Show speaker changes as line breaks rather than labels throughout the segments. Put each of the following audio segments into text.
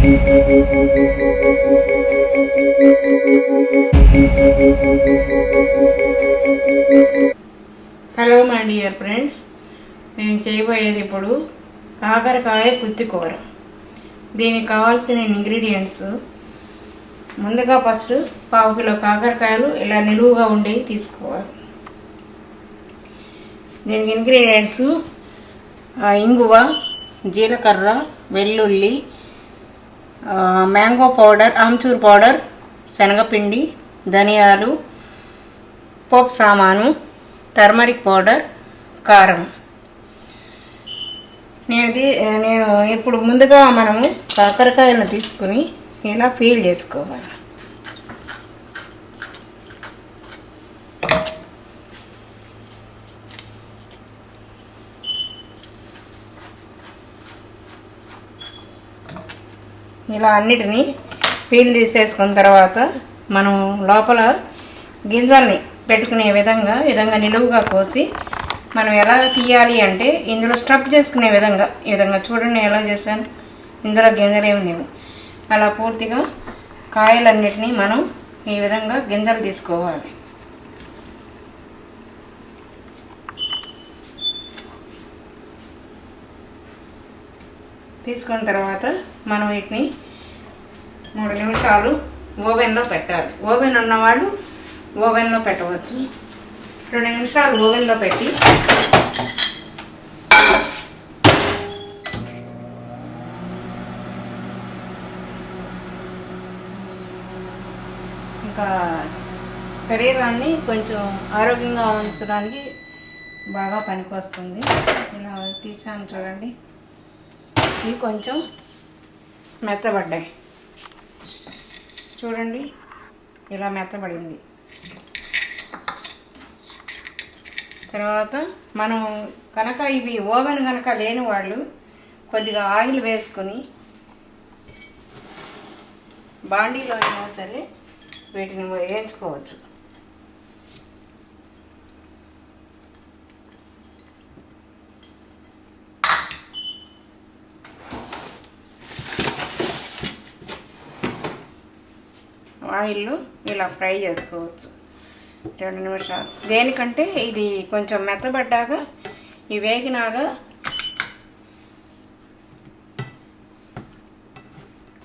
Hello my dear friends, నేను చేయబోయేది ఇప్పుడు కాకరకాయ కుత్తి కూర. దీనికి కావాల్సిన ఇంగ్రీడియంట్స్, ముందుగా ఫస్ట్ 1/2 కిలో కాకరకాయలు ఇలా నిలువుగా ఉండేవి తీసుకోవాలి. దీనికి ఇంగ్రీడియంట్స్ ఇంగువ, జీలకర్ర, వెల్లుల్లి, మ్యాంగో పౌడర్, ఆమ్చూర్ పౌడర్, శనగపిండి, ధనియాలు, పోపు సామాను, టర్మరిక్ పౌడర్, కారం. నేను ఇప్పుడు ముందుగా మనము కాకరకాయలను తీసుకుని ఇలా పీల్ చేసుకోవాలి. ఇలా అన్నిటినీ పీల్ తీసేసుకున్న తర్వాత మనం లోపల గింజల్ని పెట్టుకునే విధంగా నిలువుగా కోసి మనం ఎలా తీయాలి అంటే ఇందులో స్టఫ్ చేసుకునే విధంగా ఈ విధంగా చూడండి ఎలా చేశాను. ఇందులో గింజలు ఏమి లేవు. అలా పూర్తిగా కాయలన్నిటినీ మనం ఈ విధంగా గింజలు తీసుకోవాలి. తీసుకున్న తర్వాత మనం వీటిని 3 నిమిషాలు ఓవెన్లో పెట్టాలి. ఓవెన్ ఉన్నవాళ్ళు ఓవెన్లో పెట్టవచ్చు. 2 నిమిషాలు ఓవెన్లో పెట్టి ఇంకా శరీరాన్ని కొంచెం ఆరోగ్యంగా ఉంచడానికి బాగా పనికొస్తుంది. ఇలా తీసాను చూడండి. ఇవి కొంచెం మెత్తబడ్డాయి చూడండి, ఇలా మెత్తబడింది. తర్వాత మనం కనుక ఇవి ఓవెన్ కనుక లేని వాళ్ళు కొద్దిగా ఆయిల్ వేసుకొని బాండీలో అయినా సరే వీటిని వేయించుకోవచ్చు. ఆయిల్లో ఇలా ఫ్రై చేసుకోవచ్చు 2 నిమిషాలు. దేనికంటే ఇది కొంచెం మెత్తబడ్డాక ఈ వేగినాగా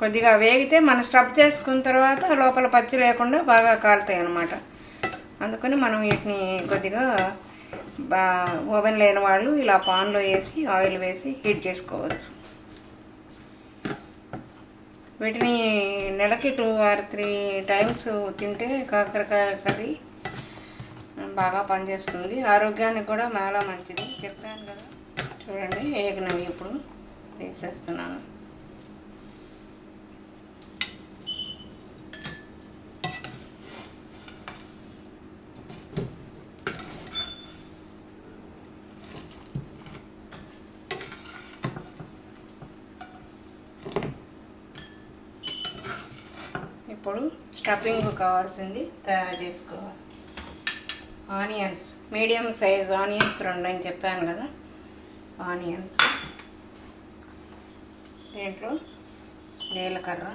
కొద్దిగా వేగితే మనం స్టఫ్ చేసుకున్న తర్వాత లోపల పచ్చి లేకుండా బాగా కాలుతాయి అన్నమాట. అందుకని మనం వీటిని కొద్దిగా ఓవెన్ లేని వాళ్ళు ఇలా పాన్లో వేసి ఆయిల్ వేసి హీట్ చేసుకోవచ్చు. వీటిని నెలకి 2 or 3 టైమ్స్ తింటే కాకరకాయ కర్రీ బాగా పనిచేస్తుంది. ఆరోగ్యానికి కూడా చాలా మంచిది. చెప్పాను కదా. చూడండి ఏగినవి ఇప్పుడు తీసేస్తున్నాను. ఇప్పుడు స్టఫింగ్ కావాల్సింది తయారు చేసుకోవాలి. ఆనియన్స్, మీడియం సైజ్ ఆనియన్స్ 2 అని చెప్పాను కదా. ఆనియన్స్, దీంట్లో జీలకర్ర,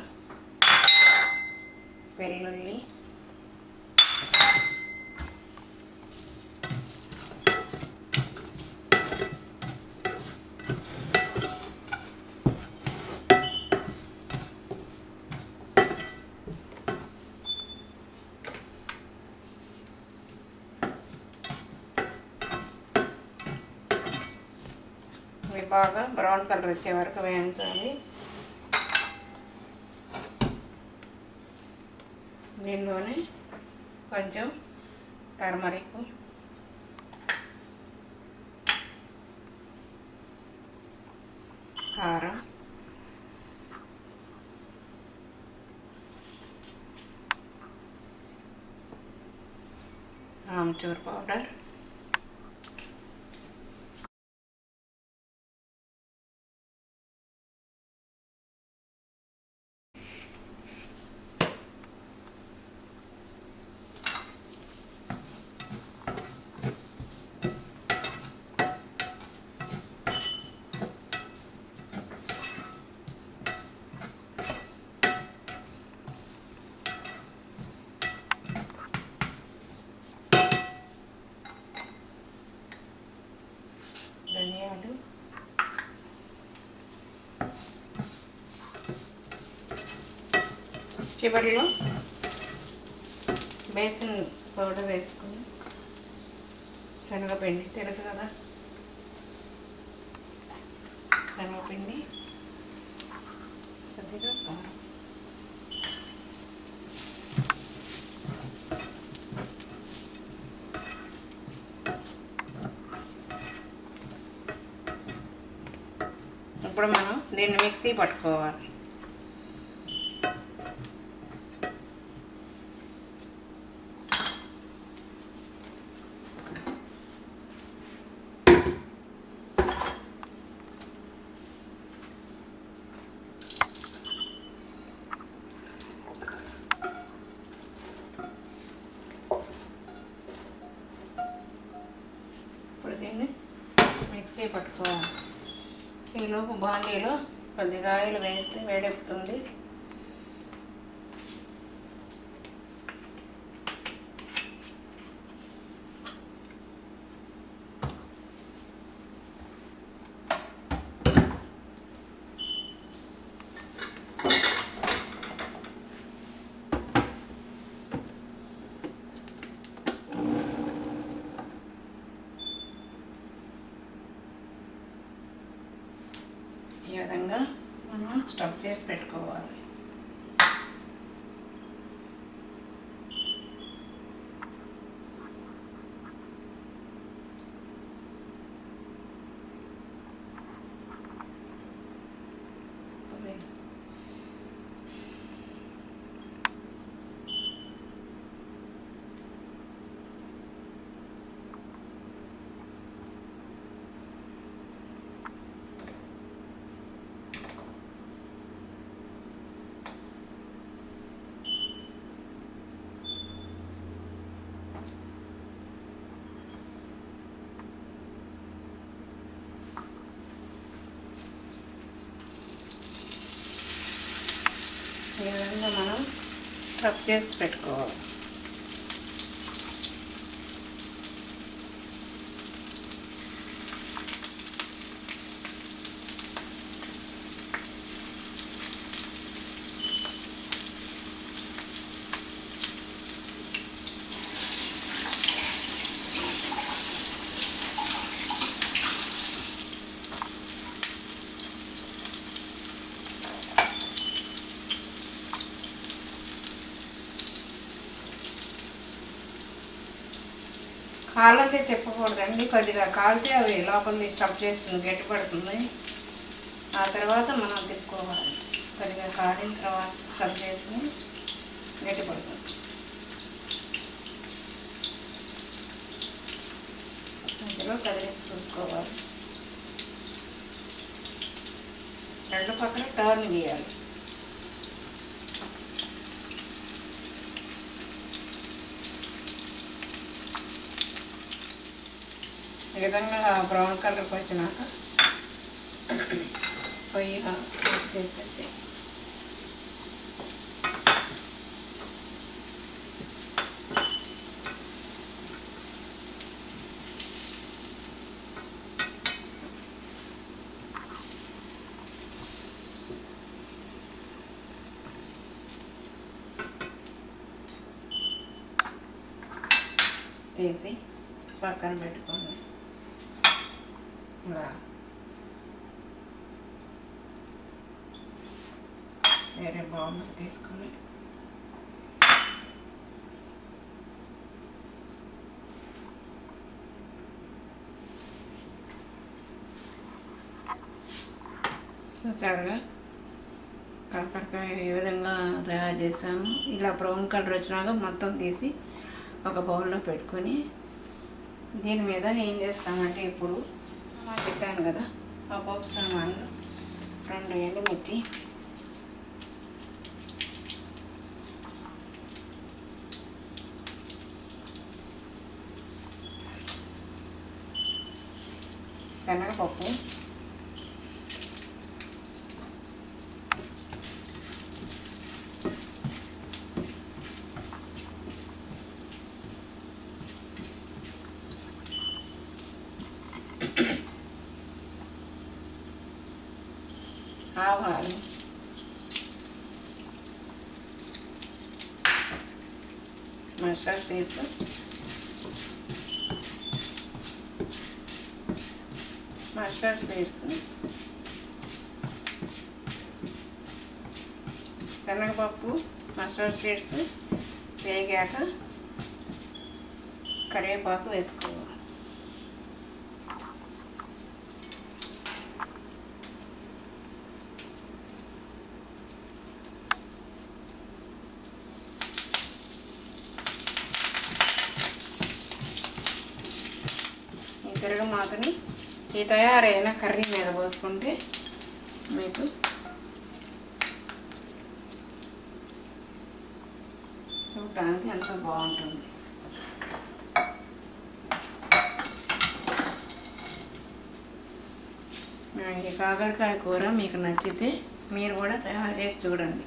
వెల్లుల్లి, బాగా బ్రౌన్ కలర్ వచ్చే వరకు వేయించాలి. దీనిలోనే కొంచెం టర్మరిక్, కారం, ఆమ్చూర్ పౌడర్, చివరిలో బేసన్ పౌడర్ వేసుకుని శనగపిండి తెలుసు కదా, శనగపిండి కొద్దిగా కారం, ఇప్పుడు మనం దీన్ని మిక్సీ పట్టుకోవాలి. ఇప్పుడు దీన్ని మిక్సీ పట్టుకోవాలి. ఈలోపు బాండీలో కొద్దిగా ఆయిల్ వేస్తే వేడెక్కుతుంది. ఈ విధంగా మనం స్టఫ్ చేసి పెట్టుకోవాలి. ఈ విధంగా మనం స్టఫ్ చేసి పెట్టుకోవాలి. కాళ్ళతే తిప్పకూడదండి, కొద్దిగా కాలితే అవి లోపలిది స్టఫ్ చేస్తుంది, గట్టిపడుతుంది. ఆ తర్వాత మనం తిప్పుకోవాలి. కొద్దిగా కాలిన తర్వాత స్టఫ్ చేసుకుని గట్టిపడుతుంది. మధ్యలో కదిలేసి చూసుకోవాలి. రెండు పక్కన టర్న్ గీయాలి. ఈ విధంగా బ్రౌన్ కలర్కి వచ్చినాక పొయ్యి ఆఫ్ చేసేసి తీసి పక్కన పెట్టుకోండి. వేరే బౌల్ తీసుకొని చూసాడుగా కాకరకాయ ఏ విధంగా తయారు చేసాము. ఇలా బ్రౌన్ కలర్ వచ్చినాక మొత్తం తీసి ఒక బౌల్లో పెట్టుకొని దీని మీద ఏం చేస్తామంటే ఇప్పుడు చెప్పాను కదా ఆ పప్పు సామాన్లు 2 ఎండుమిర్చి, శనగపప్పు, ఆవాలు, మస్టర్డ్ సీడ్స్, శనగపప్పు, మస్టర్డ్ సీడ్స్ వేగాక కరివేపాకు వేసుకోవాలి. ఈ తిరగమాతని ఈ తయారైన కర్రీ మీద పోసుకుంటే మీకు చూడటానికి ఎంతో బాగుంటుంది. ఈ కాకరకాయ కూర మీకు నచ్చితే మీరు కూడా తయారు చేసి చూడండి.